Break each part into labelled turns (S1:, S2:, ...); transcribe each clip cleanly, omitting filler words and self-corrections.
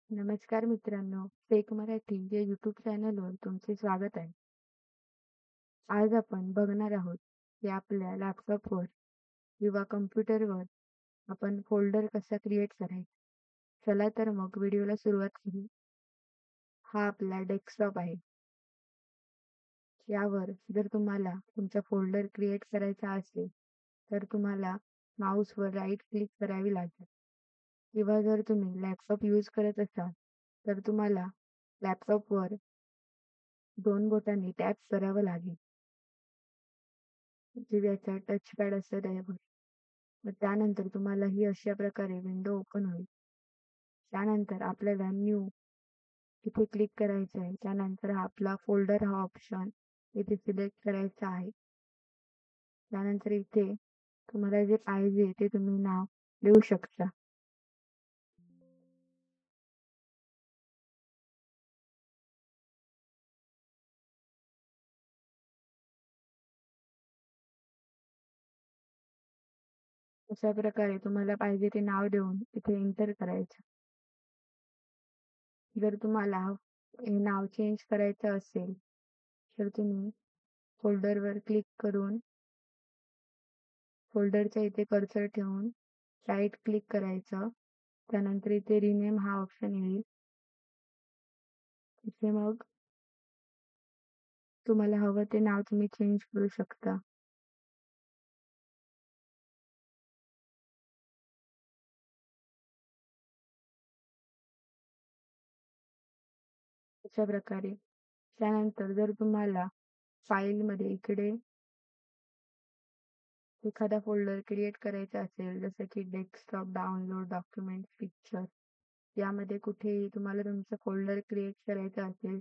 S1: नमस्कार मित्रांनो, टेक मराठी या यूट्यूब चॅनलवर तुमचे स्वागत आहे. आज आपण बघणार आहोत की आपल्या लॅपटॉपवर किंवा कम्प्युटरवर आपण फोल्डर कसा क्रिएट करायचा. चला तर मग व्हिडिओला सुरुवात करू. हा आपला डेस्कटॉप आहे. यावर जर तुम्हाला तुमचा फोल्डर क्रिएट करायचा असेल, तर तुम्हाला माऊसवर राईट क्लिक करावी लागेल. किंवा जर तुम्ही लॅपटॉप यूज करत असाल, तर तुम्हाला लॅपटॉपवर 2 बोटांनी टॅप करावं लागेल. जे त्याचा टचपॅड असतं त्याच्यावर. मग त्यानंतर तुम्हाला ही अशा प्रकारे विंडो ओपन होईल. त्यानंतर आपल्याला न्यू इथे क्लिक करायचं आहे. त्यानंतर हा आपला फोल्डर हा ऑप्शन इथे सिलेक्ट करायचा आहे. त्यानंतर इथे तुम्हाला जे पाहिजे ते तुम्ही नाव देऊ शकता. अशा प्रकारे तुम्हाला पाहिजे ते नाव देऊन इथे एंटर करायचं. जर तुम्हाला हे नाव चेंज करायचं असेल, तर तुम्ही फोल्डरवर क्लिक करून फोल्डरच्या इथे कर्सर ठेवून राईट क्लिक करायचं. त्यानंतर इथे रिनेम हा ऑप्शन येईल. इथे मग तुम्हाला हवं ते नाव तुम्ही चेंज करू शकता. अशा प्रकारे. त्यानंतर जर तुम्हाला फाईलमध्ये इकडे एखादा फोल्डर क्रिएट करायचा असेल, जसं की डेस्कटॉप, डाउनलोड, डॉक्युमेंट, पिक्चर यामध्ये कुठेही तुम्हाला तुमचा फोल्डर क्रिएट करायचा असेल,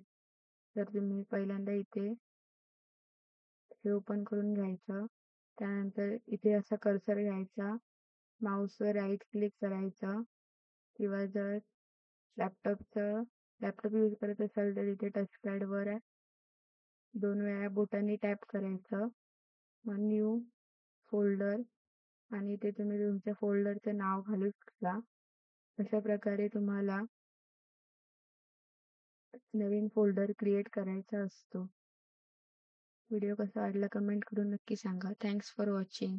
S1: तर तुम्ही पहिल्यांदा इथे हे ओपन करून घ्यायचं. त्यानंतर इथे असा कर्सर घ्यायचा, माऊसवर राईट क्लिक करायचं किंवा जर लॅपटॉप यूज करत असाल तर इथे टचपॅडवर 2 वेळा बोटांनी टॅप करायचं. मग न्यू फोल्डर आणि इथे तुम्ही तुमच्या फोल्डरचं नाव घालू शकता. अशा प्रकारे तुम्हाला नवीन फोल्डर क्रिएट करायचा असतो. व्हिडिओ कसा वाटला कमेंट करून नक्की सांगा. Thanks for watching.